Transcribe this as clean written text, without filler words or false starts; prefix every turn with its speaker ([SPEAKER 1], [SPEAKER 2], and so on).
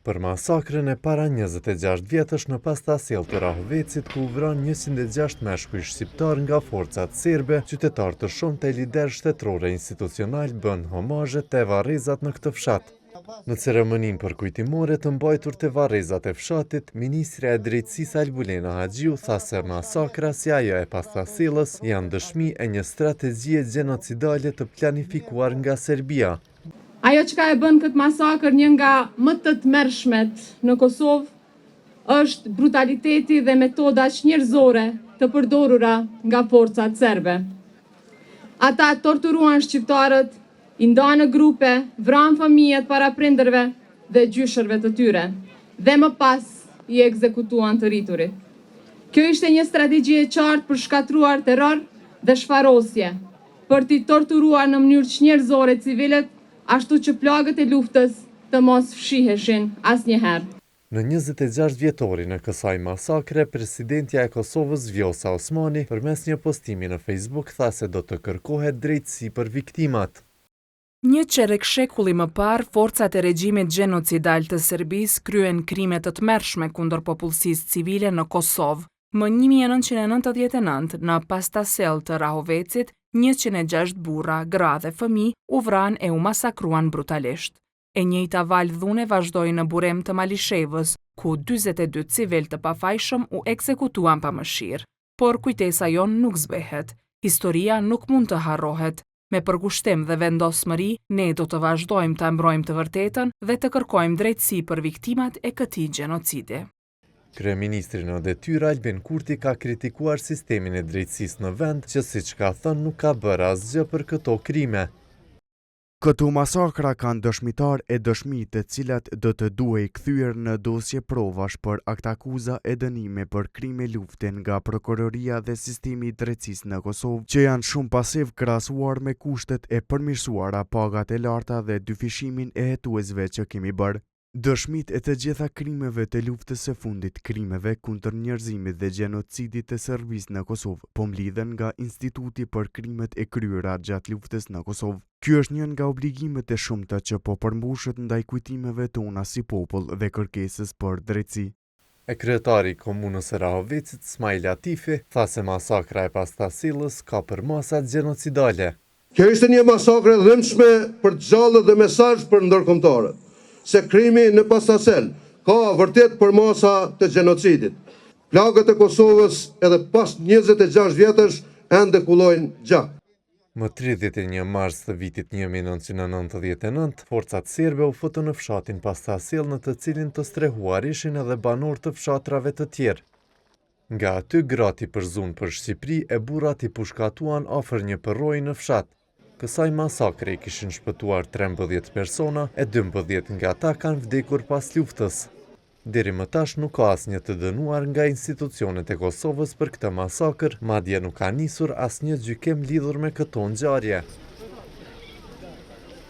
[SPEAKER 1] Për masakrën e para 26 vjetësh në Pastasjell të Rahovecit, ku u vran 106 meshkuj shqiptar nga forcat serbe, qytetar të shumtë e lider shtetëror institucional bën homazhe te varrezat në këtë fshat. Në ceremoninë përkujtimore të mbajtur te varrezat e fshatit, Ministrja e Drejtësisë Albulena Haxhiu tha se masakra si ajo e Pastasjellës janë dëshmi e një strategjie gjenocidale të planifikuar nga Serbia.
[SPEAKER 2] Ajo që e bën këtë masakër një nga më të tmerrshmet në Kosovë është brutaliteti dhe metoda njerëzore të përdorura nga forcat serbe. Ata torturuan shqiptarët, i ndanë në grupe, vranë fëmijët para prindërve dhe gjyshërve të tyre, dhe më pas i ekzekutuan të riturit. Kjo ishte një strategji e qartë për shkatruar terror dhe shfarosje, për t'i torturuar në mënyrë njerëzore civilët, ashtu që plagët e luftës të mos fshiheshin asnjëherë.
[SPEAKER 1] Në 26 vjetorin e kësaj masakre, presidentja e Kosovës Vjosa Osmani, përmes një postimi në Facebook, tha se do të kërkohet drejtësi për viktimat.
[SPEAKER 3] Një qerek shekulli më parë, forcat e regjimit gjenocidal të Serbisë kryen krime të tmerrshme kundër popullsisë civile në Kosovë. Më 1999, në Pastasjell të Rahovecit, 106 burra, gra dhe fëmijë u vranë e u masakruan brutalisht. E njëjta valë dhune vazhdoi në Burem të Malishevës, ku 42 civil të pafajshëm u ekzekutuan pa mëshirë. Por kujtesa jon nuk zbehet. Historia nuk mund të harrohet. Me përkushtim dhe vendosmëri, ne do të vazhdojmë të mbrojmë të vërtetën dhe të kërkojmë drejtësi për viktimat e këtij gjenocidi.
[SPEAKER 1] Kryeministri në detyrë Albin Kurti ka kritikuar sistemin e drejtësisë në vend që, siç ka thënë, nuk ka bërë asgjë për këto krime.
[SPEAKER 4] Këto masakra kanë dëshmitar e dëshmi të cilat do të duhej kthyer në dosje provash për aktakuza e dënime për krime lufte nga prokuroria dhe sistemi i drejtësisë në Kosovë, që janë shumë pasiv krahasuar me kushtet e përmirësuara, pagat e larta dhe dyfishimin e hetuesve që kemi bërë. Dëshmit e të gjitha krimeve të luftës së fundit, krimeve kundër njerëzimit dhe gjenocidit të Serbisë në Kosovë, po mlidhen nga Instituti për krimet e kryera gjatë luftës në Kosovë. Ky është një nga obligimet e shumta që po përmbushet ndaj kujtimeve tona si popull dhe kërkesës për drejtësi.
[SPEAKER 1] E kryetari i komunës së Rahovecit, Smajl Atifi, tha se masakra e Pastasjellës ka përmasa gjenocidale.
[SPEAKER 5] Kjo ishte një masakre dhëmshme për të gjallët dhe mesazh për ndërkombëtarët, se krimi në Pastasjell ka vërtet përmasa të gjenocidit. Plagët e Kosovës edhe pas 26 vjetësh ende kulojnë gjak.
[SPEAKER 1] Më 31 mars të vitit 1999, forcat serbe u futën në fshatin Pastasjell, në të cilin të strehuar ishin edhe banor të fshatrave të tjerë. Nga aty grati përzun për Shqipëri e burrat i pushkatuan afër një përroji në fshat. Kësaj masakre i kishin shpëtuar 13 persona e 12 nga ata kanë vdekur pas luftës. Deri më tash nuk ka asnjë të dënuar nga institucionet e Kosovës për këtë masakër, madje nuk ka nisur asnjë gjykim lidhur me këto ngjarje.